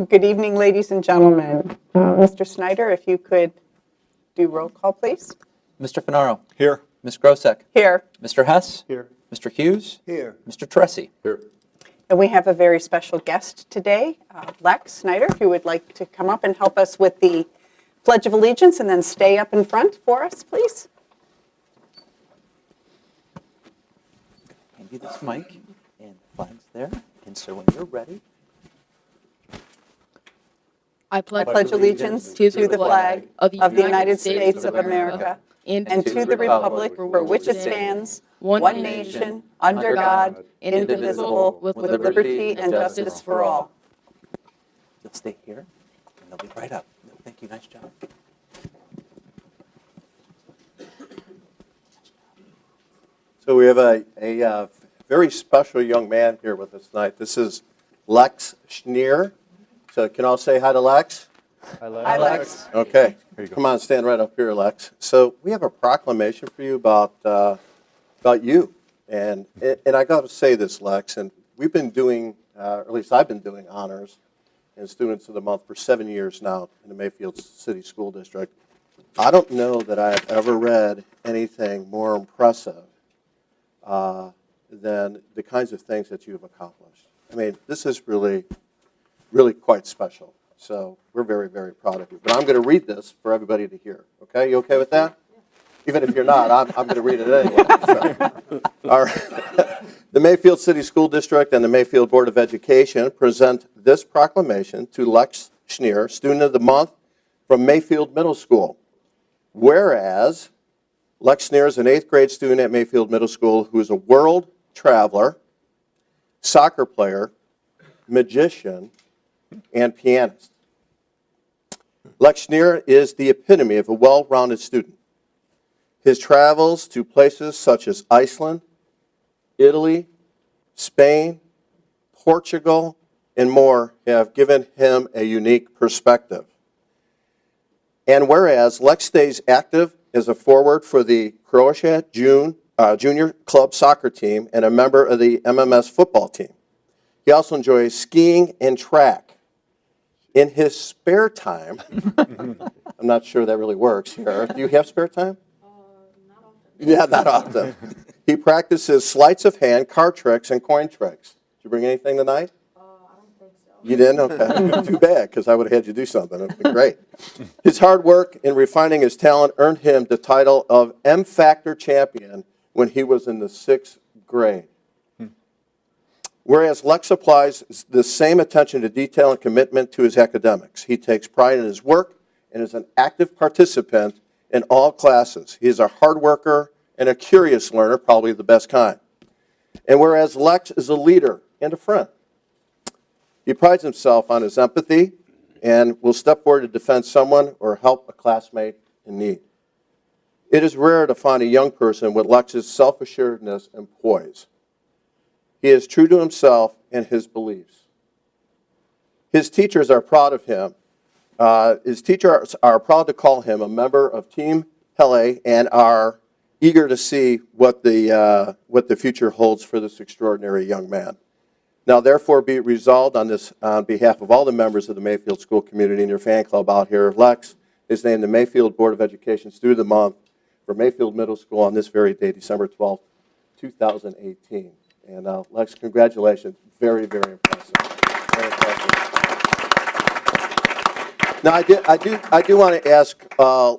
Good evening, ladies and gentlemen. Mr. Snyder, if you could do roll call, please. Mr. Finaro. Here. Ms. Grosek. Here. Mr. Hess. Here. Mr. Hughes. Here. Mr. Tressi. Here. And we have a very special guest today, Lex Snyder, if you would like to come up and help us with the Pledge of Allegiance and then stay up in front for us, please. Hand you this mic, and the flag's there. And so when you're ready, I pledge allegiance to the flag of the United States of America and to the republic for which it stands, one nation, under God, indivisible, with liberty and justice for all. you'll stay here, and they'll be right up. Thank you. Nice job. So we have a very special young man here with us tonight. This is Lex Schneer. So can all say hi to Lex? Hi, Lex. Okay. Come on, stand right up here, Lex. So we have a proclamation for you about you. And I got to say this, Lex, and we've been doing, or at least I've been doing honors and Students of the Month for 7 years now in the Mayfield City School District. I don't know that I've ever read anything more impressive than the kinds of things that you've accomplished. I mean, this is really quite special. So we're very, very proud of you. But I'm going to read this for everybody to hear. Okay? You okay with that? Even if you're not, I'm going to read it anyway. So. All right. The Mayfield City School District and the Mayfield Board of Education present this proclamation to Lex Schneer, Student of the Month from Mayfield Middle School. Whereas Lex Schneer is an 8th grade student at Mayfield Middle School who is a world traveler, soccer player, magician, and pianist. Lex Schneer is the epitome of a well-rounded student. His travels to places such as Iceland, Italy, Spain, Portugal, and more have given him a unique perspective. And whereas Lex stays active as a forward for the Croatia Junior Club soccer team and a member of the MMS football team, he also enjoys skiing and track. In his spare time, I'm not sure that really works here. Do you have spare time? Not often. Yeah, not often. He practices sleights of hand, card tricks, and coin tricks. Did you bring anything tonight? I don't think so. You didn't? Okay. Too bad, because I would have had you do something. It would be great. His hard work in refining his talent earned him the title of M Factor champion when he was in the 6th grade. Whereas Lex applies the same attention to detail and commitment to his academics. He takes pride in his work and is an active participant in all classes. He is a hard worker and a curious learner, probably the best kind. And whereas Lex is a leader and a friend, he prides himself on his empathy and will step forward to defend someone or help a classmate in need. It is rare to find a young person with Lex's self-assuredness and poise. He is true to himself and his beliefs. His teachers are proud of him. His teachers are proud to call him a member of Team Hele and are eager to see what the future holds for this extraordinary young man. Now, therefore, be it resolved on behalf of all the members of the Mayfield School community and your fan club out here, Lex is named the Mayfield Board of Education Student of the Month for Mayfield Middle School on this very day, December 12th, 2018. And Lex, congratulations. Very, very impressive. Very impressive. Now, I do want to ask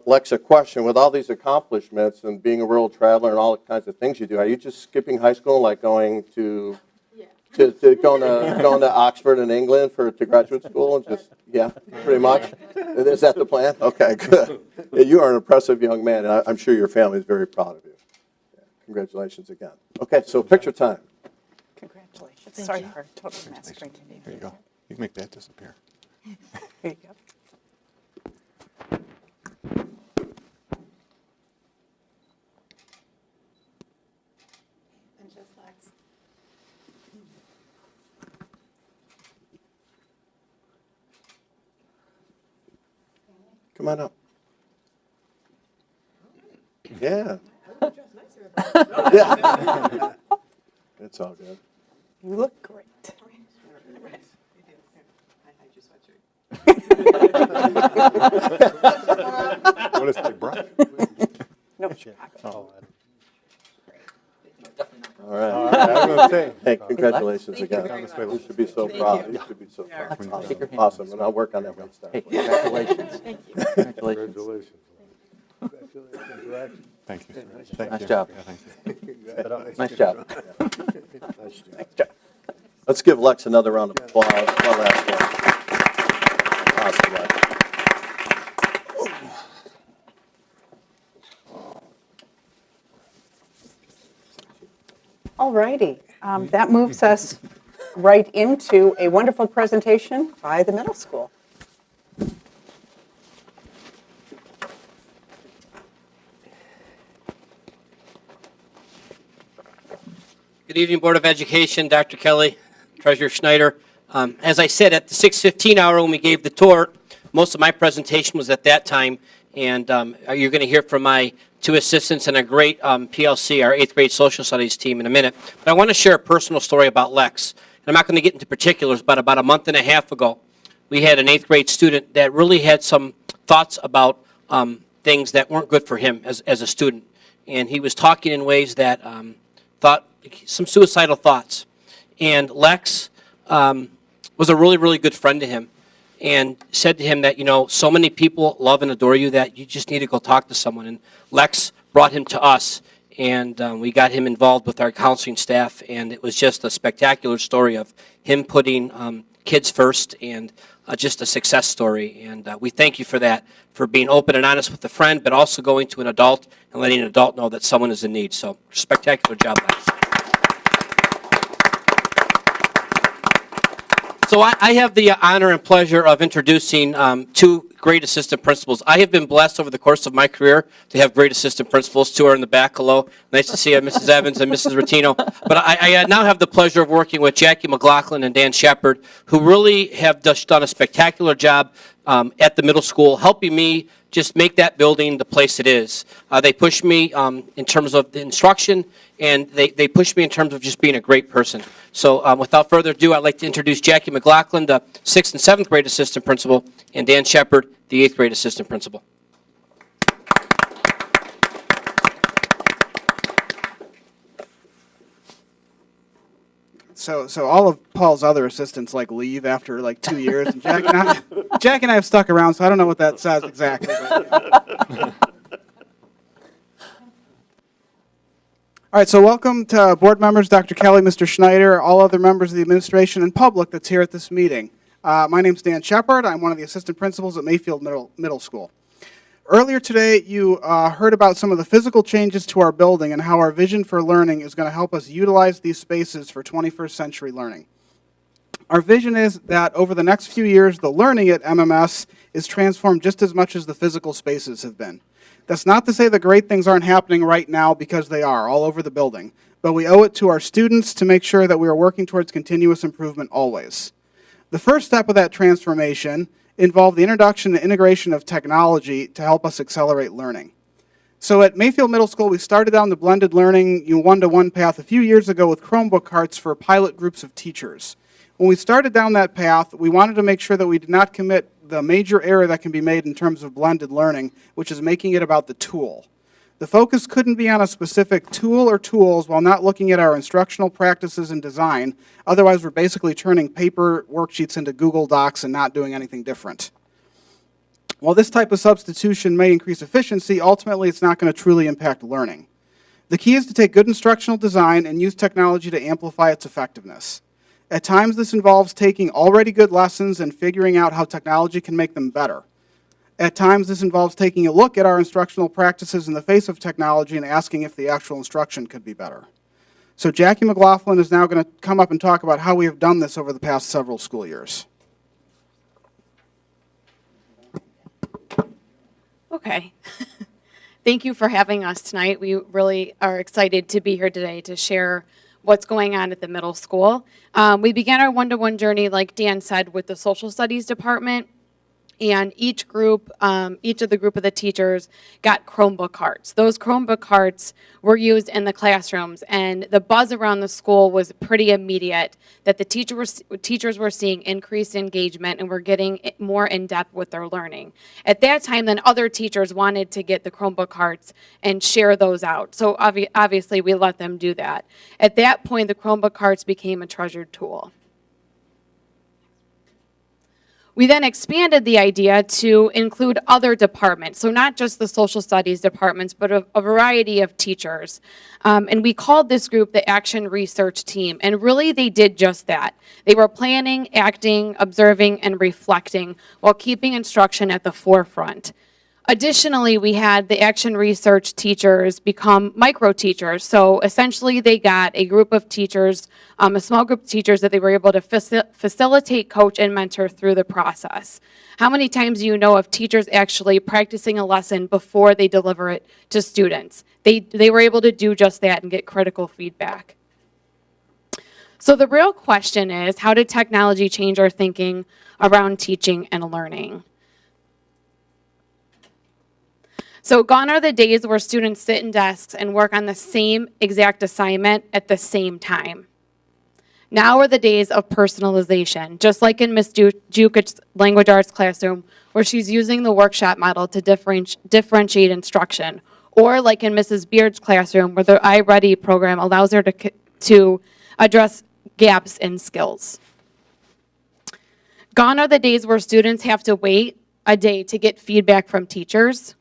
Lex a question. With all these accomplishments and being a world traveler and all the kinds of things you do, are you just skipping high school, like going to going to Oxford in England to graduate school and just pretty much? Is that the plan? Okay, good. You are an impressive young man, and I'm sure your family is very proud of you. Congratulations again. Okay, so picture time. Congratulations. Sorry for total massacring you. Here you go. You can make that disappear. Here you go. And just Lex. Come on up. Yeah. Yeah. It's all good. You look great. What is it, brush? No. Oh, All right. I was gonna say. Hey, congratulations again. you. You should be so proud. You should be so proud. Shake your hand. Awesome, and I'll work on that next time. Hey, congratulations. Congratulations. Thank you. Thank Nice you. job. Yeah, thank you. Nice job. Nice job. Let's give Lex another round of applause. One last one. Awesome, Lex. All righty. That moves us right into a wonderful presentation by the middle school. Good evening, Board of Education, Dr. Kelly, Treasurer Schneider. As I said, at the 6:15 hour when we gave the tour, most of my presentation was at that time, and you're going to hear from my two assistants and a great PLC, our 8th grade social studies team, in a minute. But I want to share a personal story about Lex. And I'm not going to get into particulars, but about a month and a half ago, we had an 8th grade student that really had some thoughts about things that weren't good for him as a student. And he was talking in ways that thought some suicidal thoughts. And Lex was a really, really good friend to him and said to him that, you know, so many people love and adore you that you just need to go talk to someone. And Lex brought him to us, and we got him involved with our counseling staff, and it was just a spectacular story of him putting kids first and just a success story. And we thank you for that, for being open and honest with a friend, but also going to an adult and letting an adult know that someone is in need. So spectacular job, Lex. So I have the honor and pleasure of introducing two great assistant principals. I have been blessed over the course of my career to have great assistant principals. Two are in the back. Hello. Nice to see you, Mrs. Evans and Mrs. Rotino. But I now have the pleasure of working with Jackie McLaughlin and Dan Shepard, who really have just done a spectacular job at the middle school, helping me just make that building the place it is. They push me in terms of the instruction, and they push me in terms of just being a great person. So without further ado, I'd like to introduce Jackie McLaughlin, the 6th and 7th grade assistant principal, and Dan Shepard, the 8th grade assistant principal. So all of Paul's other assistants like leave after like 2 years, and Jack and I have stuck around, so I don't know what that says exactly. All right, so welcome to board members, Dr. Kelly, Mr. Schneider, all other members of the administration and public that's here at this meeting. My name's Dan Shepard. I'm one of the assistant principals at Mayfield Middle School. Earlier today, you heard about some of the physical changes to our building and how our vision for learning is going to help us utilize these spaces for 21st century learning. Our vision is that over the next few years, the learning at MMS is transformed just as much as the physical spaces have been. That's not to say that great things aren't happening right now, because they are all over the building, but we owe it to our students to make sure that we are working towards continuous improvement always. The first step of that transformation involved the introduction and integration of technology to help us accelerate learning. So at Mayfield Middle School, we started down the blended learning one-to-one path a few years ago with Chromebook carts for pilot groups of teachers. When we started down that path, we wanted to make sure that we did not commit the major error that can be made in terms of blended learning, which is making it about the tool. The focus couldn't be on a specific tool or tools while not looking at our instructional practices and design. Otherwise, we're basically turning paper worksheets into Google Docs and not doing anything different. While this type of substitution may increase efficiency, ultimately it's not going to truly impact learning. The key is to take good instructional design and use technology to amplify its effectiveness. At times, this involves taking already good lessons and figuring out how technology can make them better. At times, this involves taking a look at our instructional practices in the face of technology and asking if the actual instruction could be better. So Jackie McLaughlin is now going to come up and talk about how we have done this over the past several school years. Okay. Thank you for having us tonight. We really are excited to be here today to share what's going on at the middle school. We began our one-to-one journey, like Dan said, with the social studies department. And each of the group of the teachers got Chromebook carts. Those Chromebook carts were used in the classrooms, and the buzz around the school was pretty immediate that the teachers were seeing increased engagement and were getting more in depth with their learning. At that time, then other teachers wanted to get the Chromebook carts and share those out. So obviously, we let them do that. At that point, the Chromebook carts became a treasured tool. We then expanded the idea to include other departments, so not just the social studies departments, but a variety of teachers. And we called this group the Action Research Team, and really they did just that. They were planning, acting, observing, and reflecting while keeping instruction at the forefront. Additionally, we had the action research teachers become micro teachers. So essentially, they got a group of teachers, a small group of teachers that they were able to facilitate, coach, and mentor through the process. How many times do you know of teachers actually practicing a lesson before they deliver it to students? They were able to do just that and get critical feedback. So the real question is, how did technology change our thinking around teaching and learning? So gone are the days where students sit in desks and work on the same exact assignment at the same time. Now are the days of personalization, just like in Ms. Jukic's language arts classroom, where she's using the workshop model to differentiate instruction, or like in Mrs. Beard's classroom, where the iReady program allows her to address gaps in skills. Gone are the days where students have to wait a day to get feedback from teachers.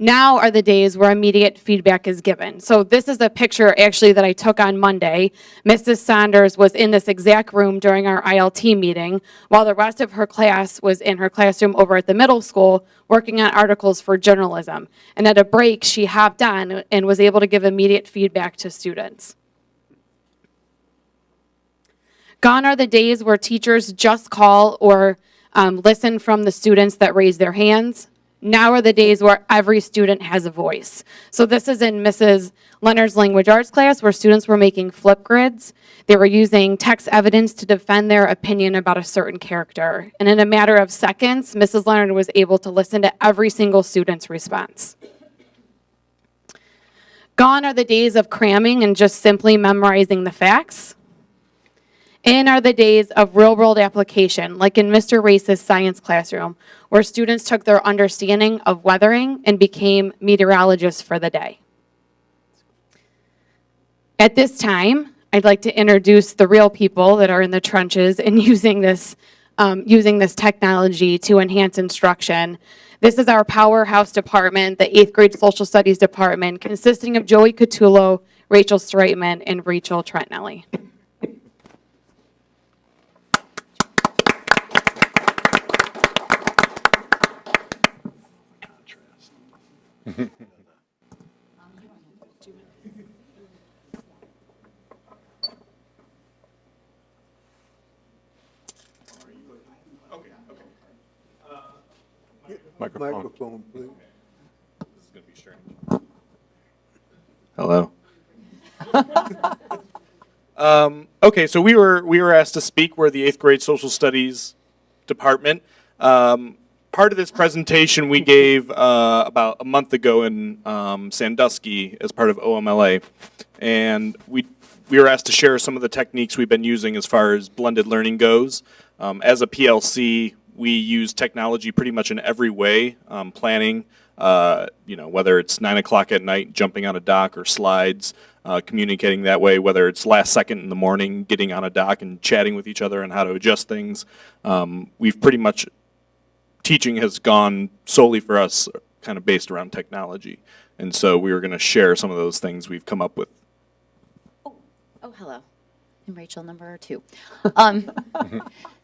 Now are the days where immediate feedback is given. So this is a picture actually that I took on Monday. Mrs. Saunders was in this exact room during our ILT meeting, while the rest of her class was in her classroom over at the middle school working on articles for journalism. And at a break, she hopped on and was able to give immediate feedback to students. Gone are the days where teachers just call or listen from the students that raise their hands. Now are the days where every student has a voice. So this is in Mrs. Leonard's language arts class, where students were making flip grids. They were using text evidence to defend their opinion about a certain character. And in a matter of seconds, Mrs. Leonard was able to listen to every single student's response. Gone are the days of cramming and just simply memorizing the facts. In are the days of real-world application, like in Mr. Race's science classroom, where students took their understanding of weathering and became meteorologists for the day. At this time, I'd like to introduce the real people that are in the trenches and using this technology to enhance instruction. This is our powerhouse department, the 8th grade social studies department, consisting of Joey Catullo, Rachel Streitman, and Rachel Trentnelli. Microphone, please. Hello. Okay, so we were asked to speak. We're the 8th grade social studies department. Part of this presentation we gave about a month ago in Sandusky as part of OMLA, and we were asked to share some of the techniques we've been using as far as blended learning goes. As a PLC, we use technology pretty much in every way, planning, whether it's 9 o'clock at night, jumping on a dock or slides, communicating that way, whether it's last second in the morning, getting on a dock and chatting with each other on how to adjust things. We've pretty much, teaching has gone solely for us kind of based around technology. And so we were going to share some of those things we've come up with. Oh, hello. I'm Rachel, number 2.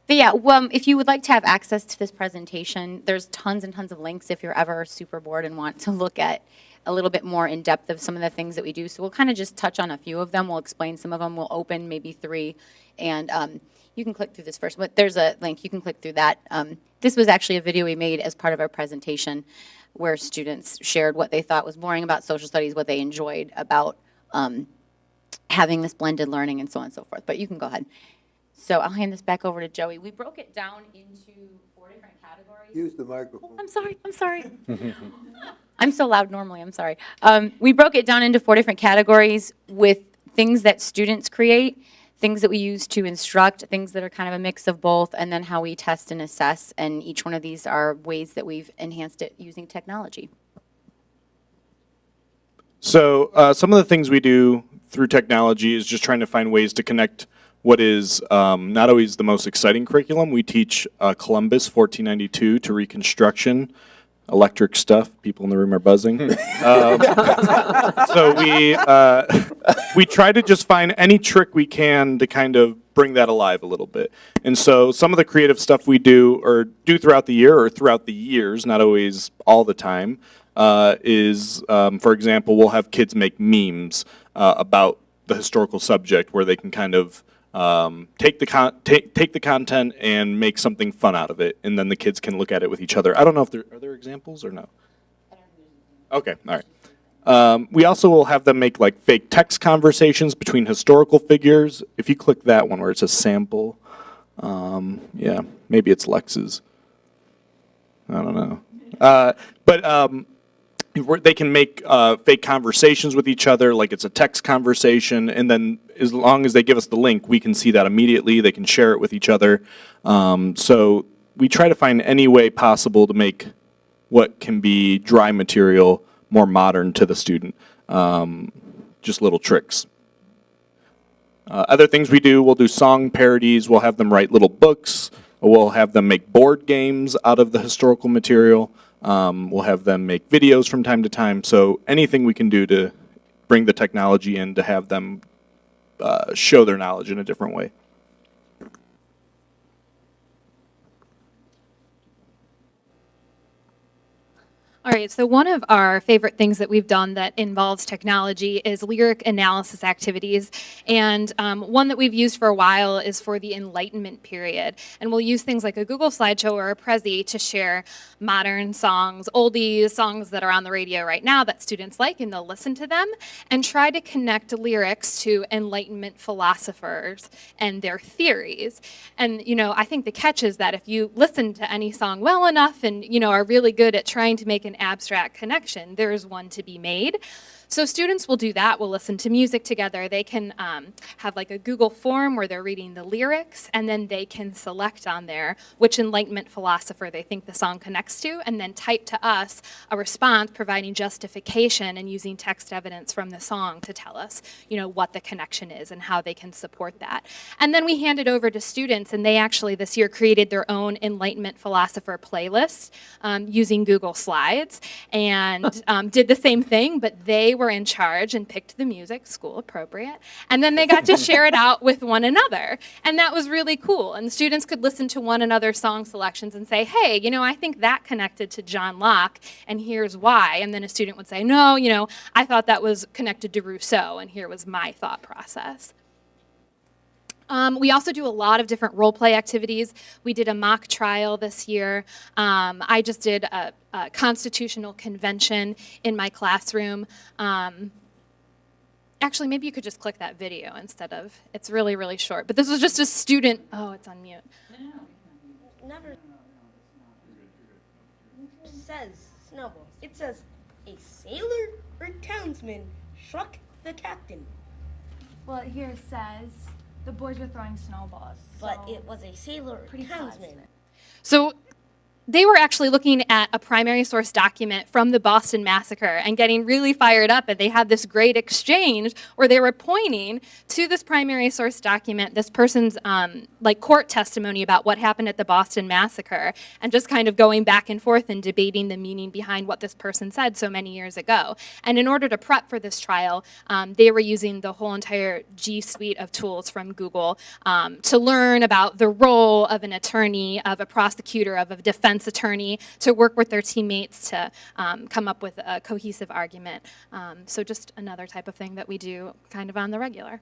But yeah, if you would like to have access to this presentation, there's tons and tons of links if you're ever super bored and want to look at a little bit more in depth of some of the things that we do. So we'll kind of just touch on a few of them. We'll explain some of them. We'll open maybe 3. And you can click through this first. But there's a link. You can click through that. This was actually a video we made as part of our presentation where students shared what they thought was boring about social studies, what they enjoyed about having this blended learning, and so on and so forth. But you can go ahead. So I'll hand this back over to Joey. We broke it down into 4 4 different categories. Use the microphone. I'm sorry. I'm so loud normally, I'm sorry. We broke it down into 4 different categories with things that students create, things that we use to instruct, things that are kind of a mix of both, and then how we test and assess. And each one of these are ways that we've enhanced it using technology. So some of the things we do through technology is just trying to find ways to connect what is not always the most exciting curriculum. We teach Columbus 1492 to Reconstruction, electric stuff. People in the room are buzzing. So we try to just find any trick we can to kind of bring that alive a little bit. And so some of the creative stuff we do throughout the year or throughout the years, not always all the time, is, for example, we'll have kids make memes about the historical subject where they can kind of take the content and make something fun out of it, and then the kids can look at it with each other. I don't know if are there examples or no? Okay, all right. We also will have them make like fake text conversations between historical figures. If you click that one where it says sample, yeah, maybe it's Lex's. I don't know. But they can make fake conversations with each other, like it's a text conversation, and then as long as they give us the link, we can see that immediately. They can share it with each other. So we try to find any way possible to make what can be dry material more modern to the student. Just little tricks. Other things we do, we'll do song parodies. We'll have them write little books. We'll have them make board games out of the historical material. We'll have them make videos from time to time. So anything we can do to bring the technology in to have them show their knowledge in a different way. All right, so one of our favorite things that we've done that involves technology is lyric analysis activities. And one that we've used for a while is for the Enlightenment period. And we'll use things like a Google slideshow or a Prezi to share modern songs, oldies, songs that are on the radio right now that students like, and they'll listen to them and try to connect lyrics to Enlightenment philosophers and their theories. And, you know, I think the catch is that if you listen to any song well enough and, you know, are really good at trying to make an abstract connection, there is one to be made. So students will do that. We'll listen to music together. They can have like a Google form where they're reading the lyrics, and then they can select on there which Enlightenment philosopher they think the song connects to, and then type to us a response providing justification and using text evidence from the song to tell us, you know, what the connection is and how they can support that. And then we hand it over to students, and they actually this year created their own Enlightenment philosopher playlist using Google Slides, and did the same thing, but they were in charge and picked the music, school appropriate, and then they got to share it out with one another. And that was really cool. And the students could listen to one another's song selections and say, hey, you know, I think that connected to John Locke, and here's why. And then a student would say, no, you know, I thought that was connected to Rousseau, and here was my thought process. We also do a lot of different role play activities. We did a mock trial this year. I just did a constitutional convention in my classroom. Actually, maybe you could just click that video instead of, it's really, really short. But this was just a student, oh, it's on mute. Never says Snowball. It says a sailor or townsman struck the captain. Well, here it says the boys were throwing snowballs. But so it was a sailor or pretty townsman. positive. So they were actually looking at a primary source document from the Boston Massacre and getting really fired up, and they had this great exchange where they were pointing to this primary source document, this person's like court testimony about what happened at the Boston Massacre, and just kind of going back and forth and debating the meaning behind what this person said so many years ago. And in order to prep for this trial, they were using the whole entire G suite of tools from Google to learn about the role of an attorney, of a prosecutor, of a defense attorney, to work with their teammates to come up with a cohesive argument. So just another type of thing that we do kind of on the regular.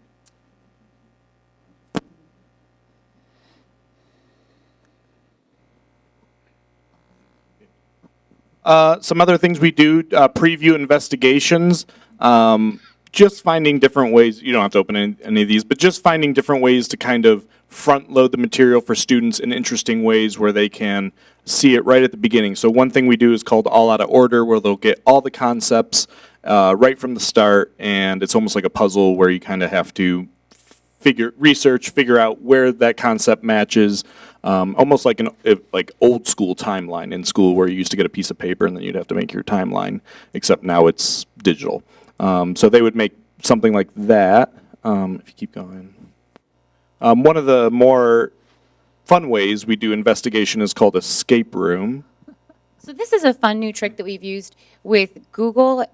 Some other things we do, preview investigations. just finding different ways, you don't have to open any of these, but just finding different ways to kind of front load the material for students in interesting ways where they can see it right at the beginning. So one thing we do is called All Out of Order, where they'll get all the concepts right from the start, and it's almost like a puzzle where you kind of have to figure out where that concept matches, almost like like old school timeline in school where you used to get a piece of paper and then you'd have to make your timeline, except now it's digital. So they would make something like that. If you keep going. One of the more fun ways we do investigation is called escape room. So this is a fun new trick that we've used with Google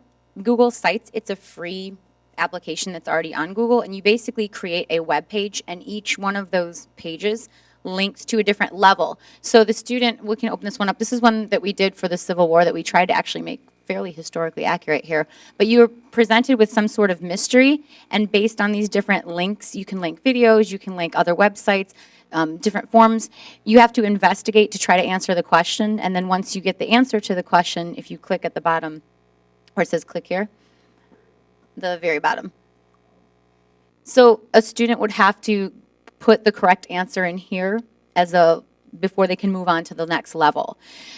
Sites. It's a free application that's already on Google, and you basically create a web page, and each one of those pages links to a different level. So the student, we can open this one up. This is one that we did for the Civil War that we tried to actually make fairly historically accurate here. But you were presented with some sort of mystery, and based on these different links, you can link videos, you can link other websites, different forms. You have to investigate to try to answer the question, and then once you get the answer to the question, if you click at the bottom where it says click here, the very bottom. So a student would have to put the correct answer in here before they can move on to the next level.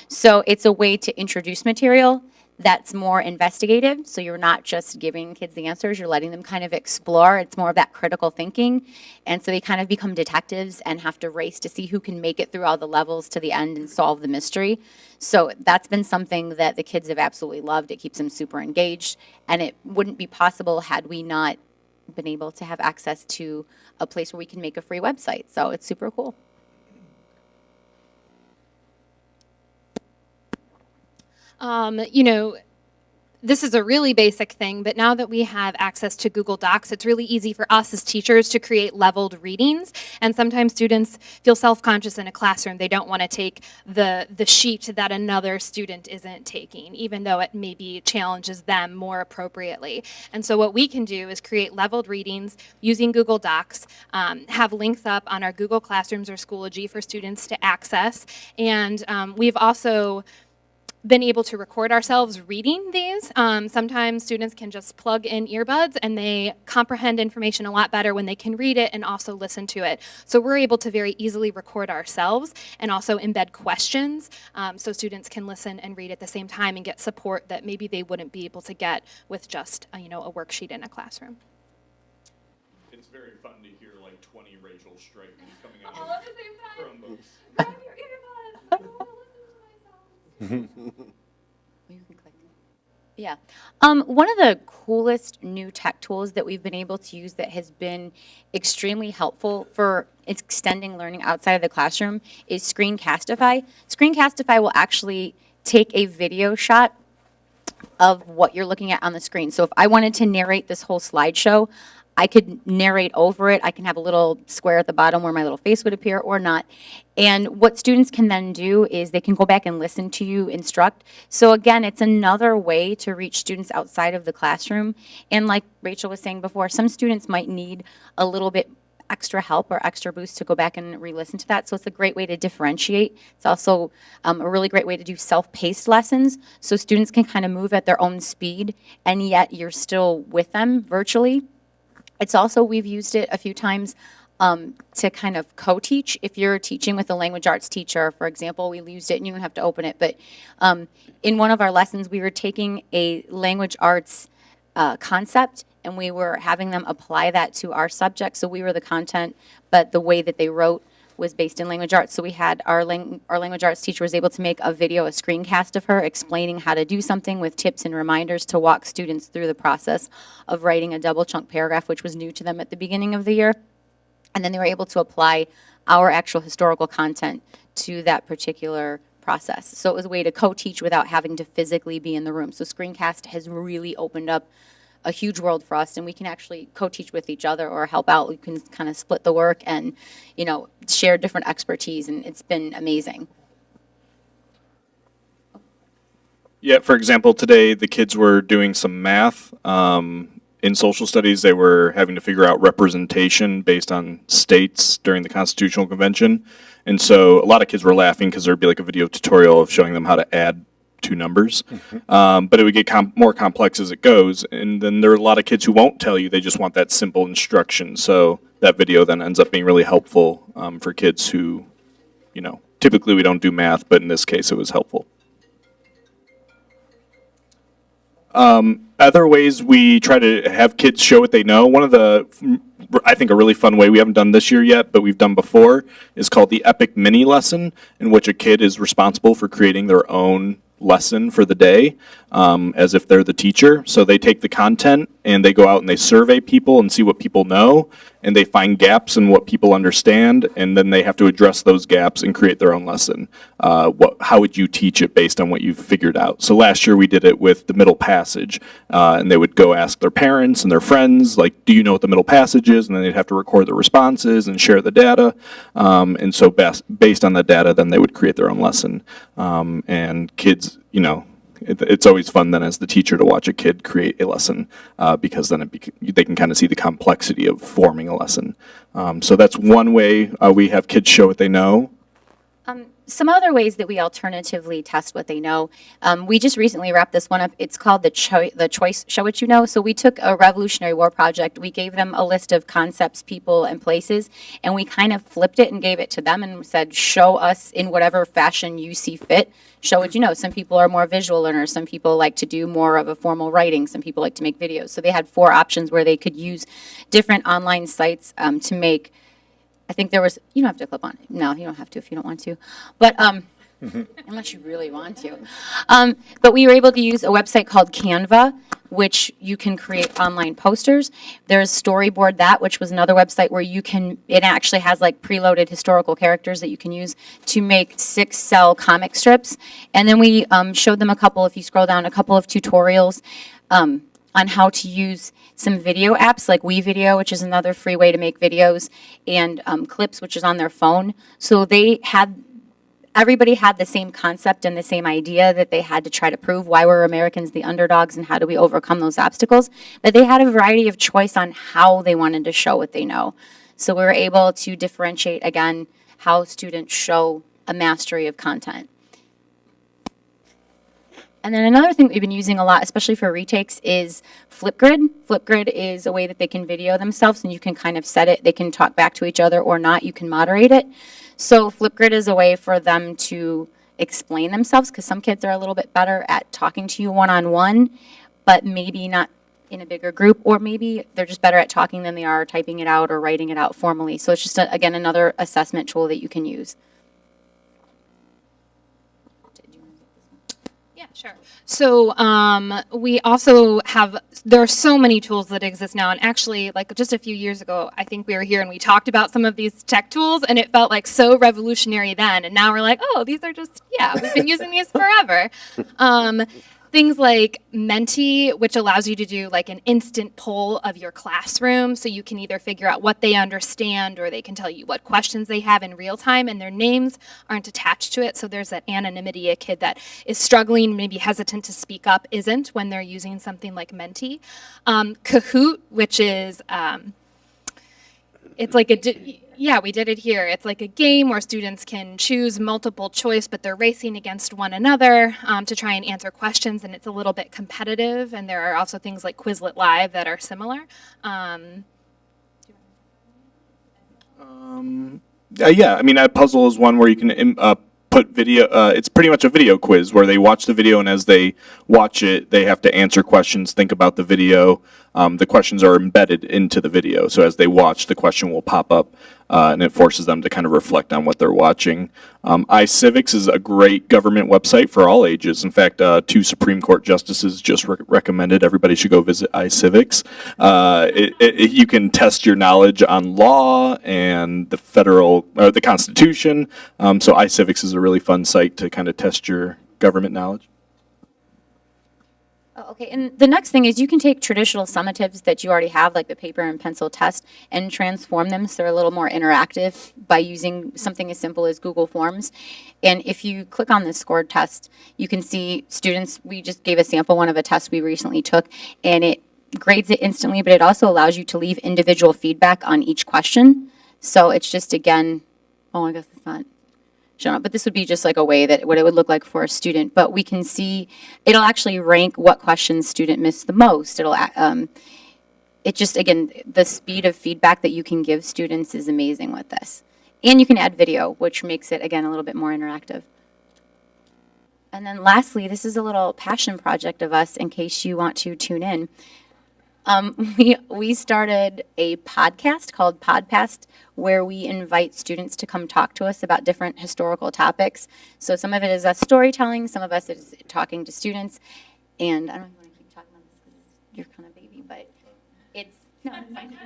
So it's a way to introduce material that's more investigative. So you're not just giving kids the answers, you're letting them kind of explore. It's more of that critical thinking. And so they kind of become detectives and have to race to see who can make it through all the levels to the end and solve the mystery. So that's been something that the kids have absolutely loved. It keeps them super engaged. And it wouldn't be possible had we not been able to have access to a place where we can make a free website. So it's super cool. This is a really basic thing, but now that we have access to Google Docs, it's really easy for us as teachers to create leveled readings. And sometimes students feel self-conscious in a classroom. They don't want to take the sheet that another student isn't taking, even though it maybe challenges them more appropriately. And so what we can do is create leveled readings using Google Docs, have links up on our Google Classrooms or Schoology for students to access. And we've also been able to record ourselves reading these. Sometimes students can just plug in earbuds and they comprehend information a lot better when they can read it and also listen to it. So we're able to very easily record ourselves and also embed questions so students can listen and read at the same time and get support that maybe they wouldn't be able to get with just a worksheet in a classroom. It's very fun to hear like 20 racial strikers coming out All at the same time. Chromebooks. I have your earbuds. I don't want to listen to myself. Yeah. One of the coolest new tech tools that we've been able to use that has been extremely helpful for extending learning outside of the classroom is Screencastify. Screencastify will actually take a video shot of what you're looking at on the screen. So if I wanted to narrate this whole slideshow, I could narrate over it. I can have a little square at the bottom where my little face would appear or not. And what students can then do is they can go back and listen to you instruct. So again, it's another way to reach students outside of the classroom. And like Rachel was saying before, some students might need a little bit extra help or extra boost to go back and re-listen to that. So it's a great way to differentiate. It's also a really great way to do self-paced lessons so students can kind of move at their own speed and yet you're still with them virtually. It's also, we've used it a few times to kind of co-teach. If you're teaching with a language arts teacher, for example, we used it, and you don't have to open it, but in one of our lessons, we were taking a language arts concept, and we were having them apply that to our subject. So we were the content, but the way that they wrote was based in language arts. So we had our language arts teacher was able to make a video, a screencast of her explaining how to do something with tips and reminders to walk students through the process of writing a double chunk paragraph, which was new to them at the beginning of the year. And then they were able to apply our actual historical content to that particular process. So it was a way to co-teach without having to physically be in the room. So Screencast has really opened up a huge world for us, and we can actually co-teach with each other or help out. We can kind of split the work and, share different expertise, and it's been amazing. Yeah, for example, today the kids were doing some math. In social studies, they were having to figure out representation based on states during the Constitutional Convention. And so a lot of kids were laughing because there would be like a video tutorial of showing them how to add two numbers. But it would get more complex as it goes. And then there are a lot of kids who won't tell you, they just want that simple instruction. So that video then ends up being really helpful for kids who, typically we don't do math, but in this case it was helpful. Other ways we try to have kids show what they know. One of the, I think a really fun way we haven't done this year yet, but we've done before, is called the Epic Mini Lesson, in which a kid is responsible for creating their own lesson for the day, as if they're the teacher. So they take the content and they go out and they survey people and see what people know, and they find gaps in what people understand, and then they have to address those gaps and create their own lesson. How would you teach it based on what you've figured out? So last year we did it with the middle passage, and they would go ask their parents and their friends, like, do you know what the middle passage is? And then they'd have to record the responses and share the data. And so based on the data, then they would create their own lesson. And kids, it's always fun then as the teacher to watch a kid create a lesson, because then they can kind of see the complexity of forming a lesson. So that's one way we have kids show what they know. Some other ways that we alternatively test what they know. We just recently wrapped this one up. It's called the Choice Show What You Know. So we took a Revolutionary War project. We gave them a list of concepts, people, and places, and we kind of flipped it and gave it to them and said, show us in whatever fashion you see fit. Show what you know. Some people are more visual learners. Some people like to do more of a formal writing. Some people like to make videos. So they had 4 options where they could use different online sites to make. I think there was, you don't have to clip on it. No, you don't have to if you don't want to. But unless you really want to. But we were able to use a website called Canva, which you can create online posters. There's Storyboard That, which was another website where it actually has like preloaded historical characters that you can use to make 6-cell comic strips. And then we showed them if you scroll down, a couple of tutorials on how to use some video apps like WeVideo, which is another free way to make videos, and Clips, which is on their phone. So everybody had the same concept and the same idea that they had to try to prove why were Americans the underdogs and how do we overcome those obstacles. But they had a variety of choice on how they wanted to show what they know. So we were able to differentiate, again, how students show a mastery of content. And then another thing that we've been using a lot, especially for retakes, is Flipgrid. Flipgrid is a way that they can video themselves, and you can kind of set it. They can talk back to each other or not. You can moderate it. So Flipgrid is a way for them to explain themselves, because some kids are a little bit better at talking to you one-on-one, but maybe not in a bigger group, or maybe they're just better at talking than they are typing it out or writing it out formally. So it's just, again, another assessment tool that you can use. Yeah, sure. So we also there are so many tools that exist now. And actually, like just a few years ago, I think we were here and we talked about some of these tech tools, and it felt like so revolutionary then. And now we're like, oh, these are just, we've been using these forever. Things like Menti, which allows you to do like an instant poll of your classroom, so you can either figure out what they understand or they can tell you what questions they have in real time, and their names aren't attached to it, so there's that anonymity. A kid that is struggling, maybe hesitant to speak up, isn't when they're using something like Menti. Kahoot, which is, it's like we did it here. It's like a game where students can choose multiple choice, but they're racing against one another to try and answer questions, and it's a little bit competitive. And there are also things like Quizlet Live that are similar. Puzzle is one where you can put video. It's pretty much a video quiz where they watch the video, and as they watch it, they have to answer questions, think about the video. The questions are embedded into the video, so as they watch, the question will pop up, and it forces them to kind of reflect on what they're watching. iCivics is a great government website for all ages. In fact, 2 Supreme Court justices just recommended everybody should go visit iCivics. You can test your knowledge on law and the Constitution. So iCivics is a really fun site to kind of test your government knowledge. Okay, and the next thing is you can take traditional summatives that you already have, like the paper and pencil test, and transform them so they're a little more interactive by using something as simple as Google Forms. And if you click on the scored test, you can see students, we just gave a sample one of a test we recently took, and it grades it instantly, but it also allows you to leave individual feedback on each question. So it's just, again, I guess it's not shown up, but this would be just like a way that what it would look like for a student. But we can see, it'll actually rank what questions student missed the most. It just, again, the speed of feedback that you can give students is amazing with this. And you can add video, which makes it, again, a little bit more interactive. And then lastly, this is a little passion project of us in case you want to tune in. We started a podcast called Podpast where we invite students to come talk to us about different historical topics. So some of it is us storytelling, some of us is talking to students. And I don't know if you want to keep talking about this because you're kind of baby, but it's, no, it's fine.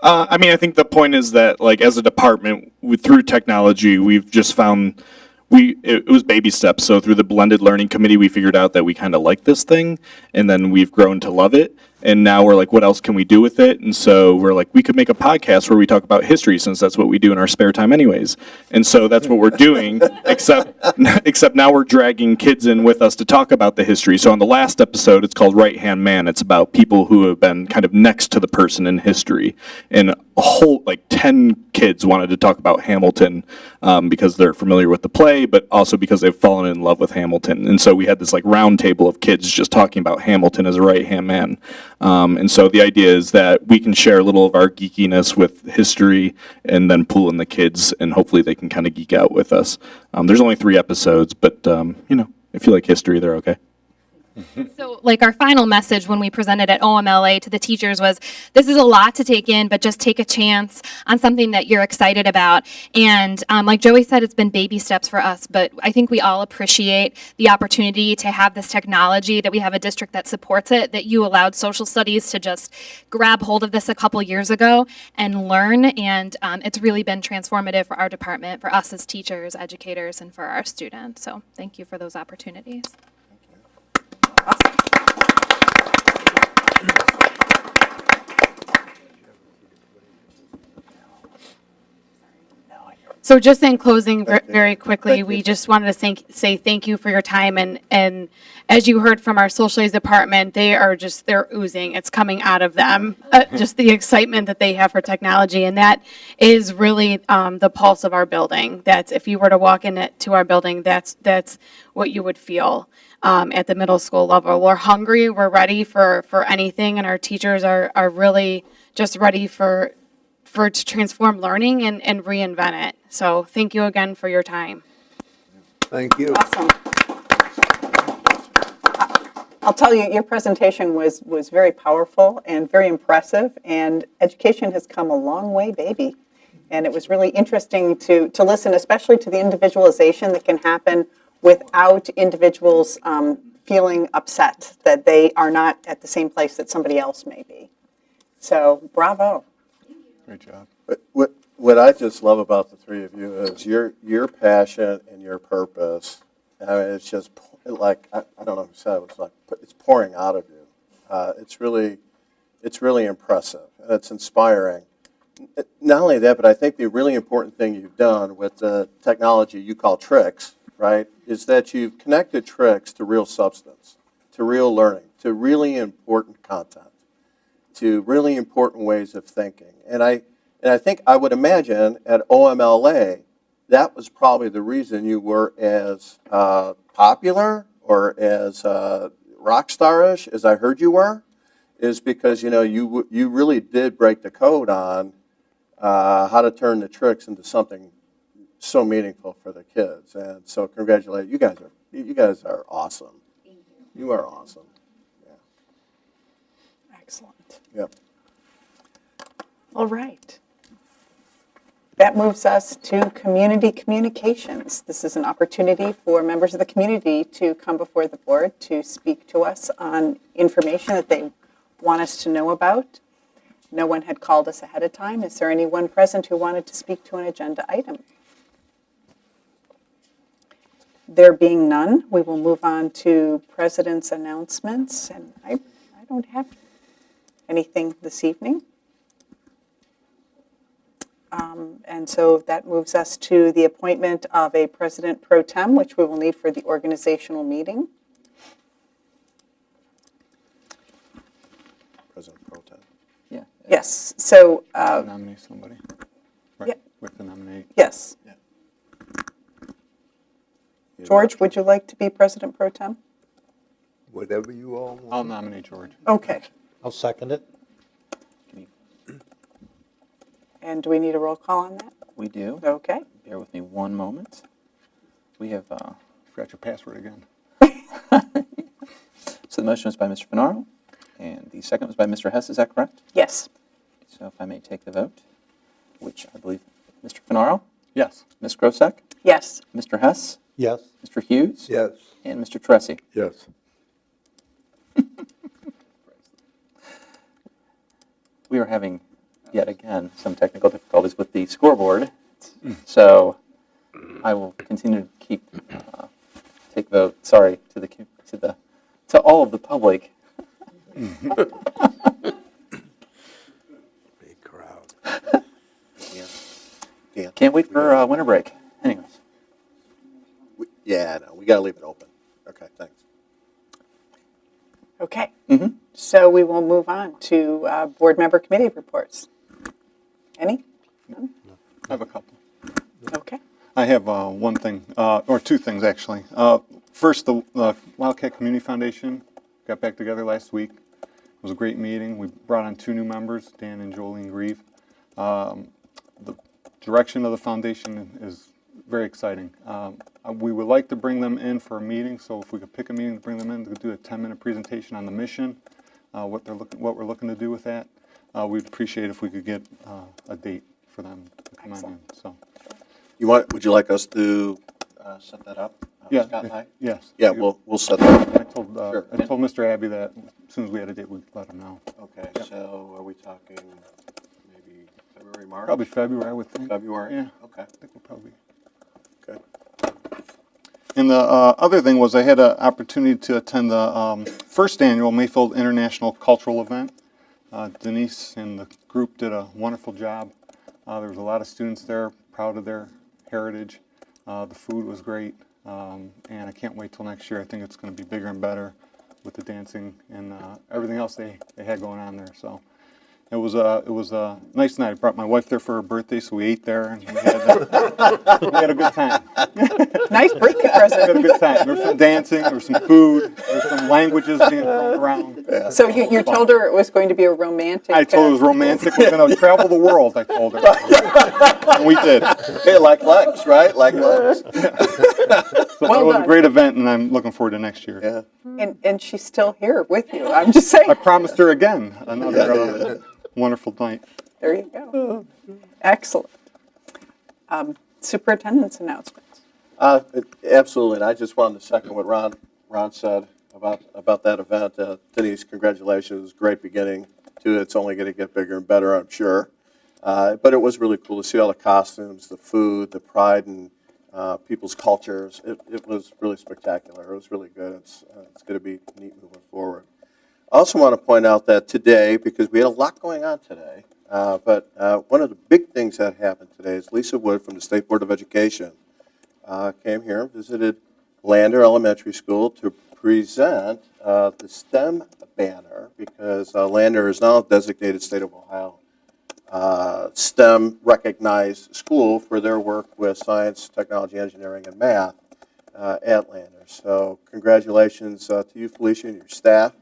I mean, I think the point is that, like, as a department, through technology, we've just found it was baby steps. So through the blended learning committee, we figured out that we kind of like this thing, and then we've grown to love it. And now we're like, what else can we do with it? And so we're like, we could make a podcast where we talk about history, since that's what we do in our spare time anyways. And so that's what we're doing, except now we're dragging kids in with us to talk about the history. So on the last episode, it's called Right Hand Man. It's about people who have been kind of next to the person in history. And a whole, like 10 kids wanted to talk about Hamilton because they're familiar with the play, but also because they've fallen in love with Hamilton. And so we had this like round table of kids just talking about Hamilton as a right hand man. And so the idea is that we can share a little of our geekiness with history and then pull in the kids, and hopefully they can kind of geek out with us. There's only 3 episodes, but if you like history, they're okay. So, like, our final message when we presented at OMLA to the teachers was, this is a lot to take in, but just take a chance on something that you're excited about. And like Joey said, it's been baby steps for us, but I think we all appreciate the opportunity to have this technology, that we have a district that supports it, that you allowed social studies to just grab hold of this a couple years ago and learn. And it's really been transformative for our department, for us as teachers, educators, and for our students. So thank you for those opportunities. So just in closing, very quickly, we just wanted to say thank you for your time. And as you heard from our social studies department, they're oozing. It's coming out of them, just the excitement that they have for technology. And that is really the pulse of our building. That's, if you were to walk into our building, that's what you would feel at the middle school level. We're hungry, we're ready for anything, and our teachers are really just ready to transform learning and reinvent it. So thank you again for your time. Thank you. Awesome. I'll tell you, your presentation was very powerful and very impressive, and education has come a long way, baby. And it was really interesting to listen, especially to the individualization that can happen without individuals feeling upset that they are not at the same place that somebody else may be. So bravo. Great job. What I just love about the 3 of you is your passion and your purpose. I mean, it's just like, I don't know who said it, it's like it's pouring out of you. It's really impressive, and it's inspiring. Not only that, but I think the really important thing you've done with the technology you call tricks, right, is that you've connected tricks to real substance, to real learning, to really important content, to really important ways of thinking. And I think, I would imagine at OMLA, that was probably the reason you were as popular or as rock star-ish as I heard you were, is because you really did break the code on how to turn the tricks into something so meaningful for the kids. And so congratulations. You guys are awesome. Thank you. You are awesome. Yeah. Excellent. Yep. All right. That moves us to community communications. This is an opportunity for members of the community to come before the board to speak to us on information that they want us to know about. No one had called us ahead of time. Is there anyone present who wanted to speak to an agenda item? There being none, we will move on to president's announcements. And I don't have anything this evening. And so that moves us to the appointment of a president pro tem, which we will need for the organizational meeting. President pro tem. Yeah. Yes, so, Nominate somebody. Right. yeah. We have to nominate. Yes. Yeah. George, would you like to be President Pro Tem? Whatever you all want. I'll nominate George. Okay. I'll second it. And do we need a roll call on that? We do. Okay. Bear with me one moment. We have, Forgot your password again. so the motion was by Mr. Finaro, and the second was by Mr. Hess. Is that correct? Yes. So if I may take the vote, which I believe Mr. Finaro, Yes. Ms. Grosek, Yes. Mr. Hess, Yes. Mr. Hughes, Yes. and Mr. Tressi. Yes. We are having, yet again, some technical difficulties with the scoreboard. So I will continue to take vote. Sorry to all of the public. Big crowd. Yeah. Can't wait for winter break. Anyways, Yeah, no, we got to leave it open. Okay, thanks. Okay. Mhm. So we will move on to board member committee reports. Any? None? I have a couple. Okay. I have one thing, or two things actually. First, the Wildcat Community Foundation got back together last week. It was a great meeting. We brought on 2 new members, Dan and Jolene Grieve. The direction of the foundation is very exciting. We would like to bring them in for a meeting, so if we could pick a meeting to bring them in to do a 10-minute presentation on the mission, what we're looking to do with that. We'd appreciate if we could get a date for them to come on in. So. Would you like us to set that up? Yeah. Scott and I? Yes. Yeah, we'll set that up. I told Sure. I told Mr. Abbey that as soon as we had a date, we'd let him know. Okay, so are we talking maybe February, March? Probably February, I would think. February? Yeah. Okay. I think we'll probably. Okay. And the other thing was I had an opportunity to attend the first annual Mayfield International Cultural Event. Denise and the group did a wonderful job. There was a lot of students there, proud of their heritage. The food was great, and I can't wait till next year. I think it's going to be bigger and better with the dancing and everything else they had going on there. So it was a nice night. I brought my wife there for her birthday, so we ate there and we had a good time. Nice birthday We had a present. good time. There was some dancing, there was some food, there was some languages being thrown around. So you told her it was going to be a romantic. I told her it was romantic. We're going to travel the world, I told her. And we did. Hey, like Lex, right? Like Lex. So Well it was done. a great event, and I'm looking forward to next year. Yeah. And she's still here with you. I'm just saying. I promised her again another wonderful night. There you go. Excellent. Superintendent's announcements. Absolutely, and I just wanted to second what Ron said about that event. Denise, congratulations. It was a great beginning to it. It's only going to get bigger and better, I'm sure. But it was really cool to see all the costumes, the food, the pride in people's cultures. It was really spectacular. It was really good. It's going to be neat moving forward. I also want to point out that today, because we had a lot going on today, but one of the big things that happened today is Lisa Wood from the State Board of Education came here and visited Lander Elementary School to present the STEM banner, because Lander is now a designated State of Ohio STEM recognized school for their work with science, technology, engineering, and math at Lander. So congratulations to you, Felicia, and your staff.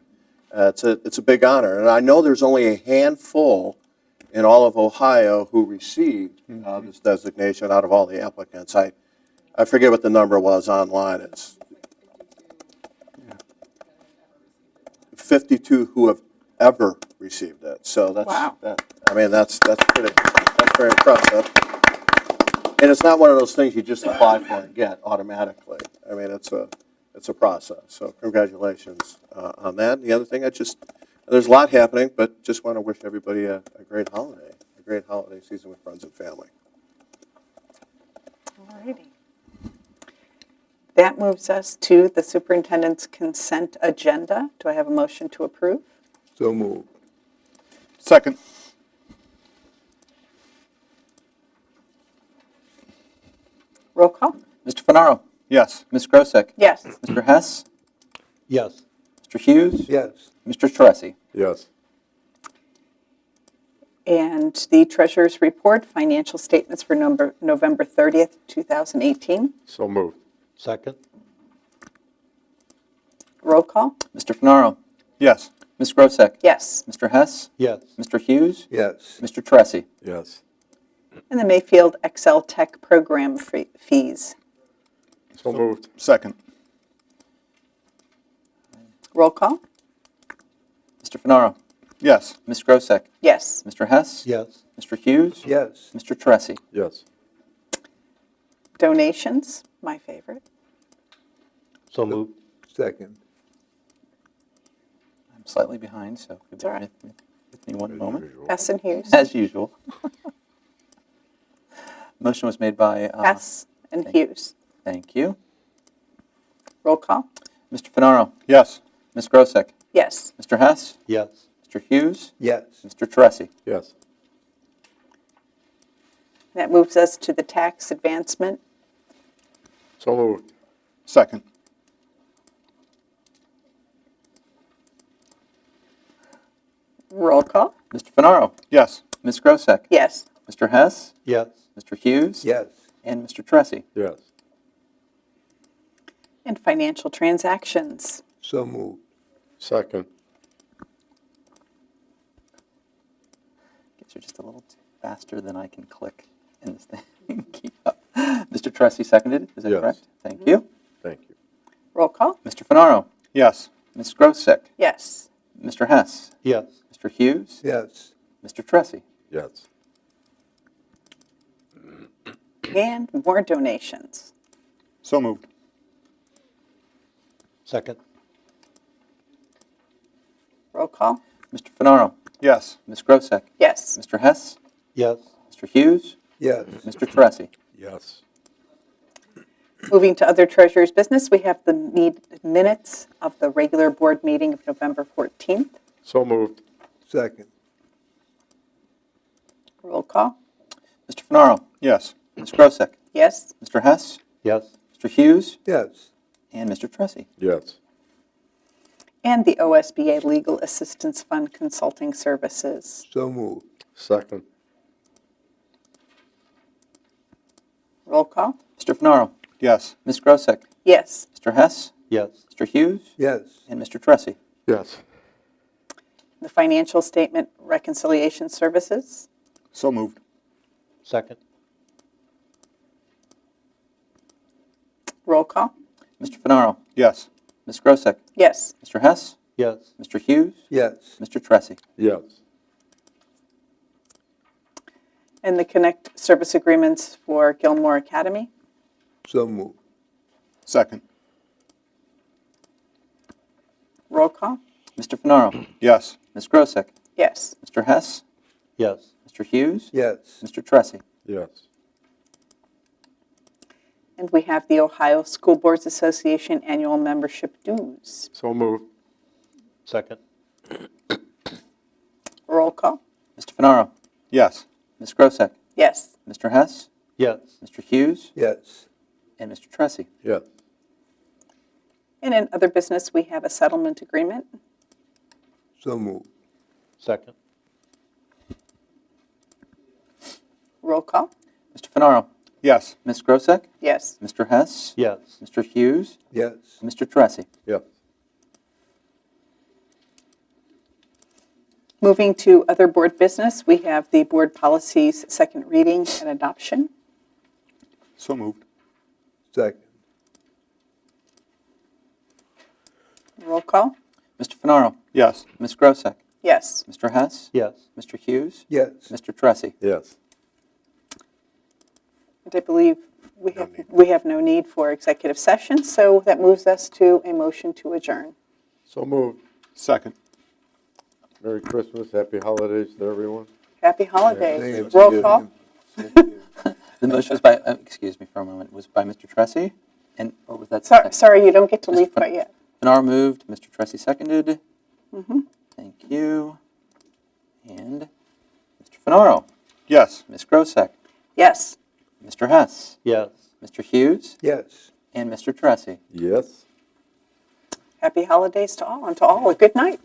It's a big honor, and I know there's only a handful in all of Ohio who received this designation out of all the applicants. I forget what the number was online. It's 52 who have ever received it. So that's Wow. that's very impressive. And it's not one of those things you just apply for and get automatically. I mean, it's a process. So congratulations on that. And the other thing, there's a lot happening, but just want to wish everybody a great holiday season with friends and family. All righty. That moves us to the superintendent's consent agenda. Do I have a motion to approve? So moved. Second. Roll call? Mr. Finaro, Yes. Ms. Grosek, Yes. Mr. Hess, Yes. Mr. Hughes, Yes. Mr. Tressi. Yes. And the treasurer's report, financial statements for November 30th, 2018. So moved. Second. Roll call? Mr. Finaro, Yes. Ms. Grosek, Yes. Mr. Hess, Yes. Mr. Hughes, Yes. Mr. Tressi. Yes. And the Mayfield Excel Tech Program fees. So moved. Second. Roll call? Mr. Finaro, Yes. Ms. Grosek, Yes. Mr. Hess, Yes. Mr. Hughes, Yes. Mr. Tressi. Yes. Donations, my favorite. So moved. Second. I'm slightly behind, so if you It's all bear right. with me one moment. Hess and Hughes. As usual. Motion was made by. Hess and thank- Hughes. Thank you. Roll call? Mr. Finaro, Yes. Ms. Grosek, Yes. Mr. Hess, Yes. Mr. Hughes, Yes. Mr. Tressi. Yes. That moves us to the tax advancement. So moved. Second. Roll call? Mr. Finaro, Yes. Ms. Grosek, Yes. Mr. Hess, Yes. Mr. Hughes, Yes. and Mr. Tressi. Yes. And financial transactions. So moved. Second. Guess you're just a little too faster than I can click in this thing. Keep up. Mr. Tressi seconded, is that Yes. correct? Thank you. Thank you. Roll call? Mr. Finaro, Yes. Ms. Grosek, Yes. Mr. Hess, Yes. Mr. Hughes, Yes. Mr. Tressi. Yes. And more donations. So moved. Second. Roll call? Mr. Finaro, Yes. Ms. Grosek, Yes. Mr. Hess, Yes. Mr. Hughes, Yes. Mr. Tressi. Yes. Moving to other treasurer's business, we have the minutes of the regular board meeting of November 14th. So moved. Second. Roll call? Mr. Finaro, Yes. Ms. Grosek, Yes. Mr. Hess, Yes. Mr. Hughes, Yes. and Mr. Tressi. Yes. And the OSBA Legal Assistance Fund Consulting Services. So moved. Second. Roll call? Mr. Finaro, Yes. Ms. Grosek, Yes. Mr. Hess, Yes. Mr. Hughes, Yes. and Mr. Tressi. Yes. The Financial Statement Reconciliation Services. So moved. Second. Roll call? Mr. Finaro, Yes. Ms. Grosek, Yes. Mr. Hess, Yes. Mr. Hughes, Yes. Mr. Tressi. Yes. And the Connect Service Agreements for Gilmore Academy. So moved. Second. Roll call? Mr. Finaro, Yes. Ms. Grosek, Yes. Mr. Hess, Yes. Mr. Hughes, Yes. Mr. Tressi. Yes. And we have the Ohio School Boards Association Annual Membership Dues. So moved. Second. Roll call? Mr. Finaro, Yes. Ms. Grosek, Yes. Mr. Hess, Yes. Mr. Hughes, Yes. and Mr. Tressi. Yes. And in other business, we have a settlement agreement. So moved. Second. Roll call? Mr. Finaro, Yes. Ms. Grosek, Yes. Mr. Hess, Yes. Mr. Hughes, Yes. and Mr. Tressi. Yes. Moving to other board business, we have the board policies second reading and adoption. So moved. Second. Roll call? Mr. Finaro, Yes. Ms. Grosek, Yes. Mr. Hess, Yes. Mr. Hughes, Yes. Mr. Tressi. Yes. And I believe we have no need for executive session, so that moves us to a motion to adjourn. So moved. Second. Merry Christmas. Happy holidays to everyone. Happy holidays. Thank Roll you. call? The motion was by, excuse me for a moment, was by Mr. Tressi, and, or was that? Sorry, you don't get to leave quite yet. Finaro moved, Mr. Tressi seconded. Thank you. And Mr. Finaro, Yes. Ms. Grosek, Yes. Mr. Hess, Yes. Mr. Hughes, Yes. and Mr. Tressi. Yes. Happy holidays to all, and to all a good night.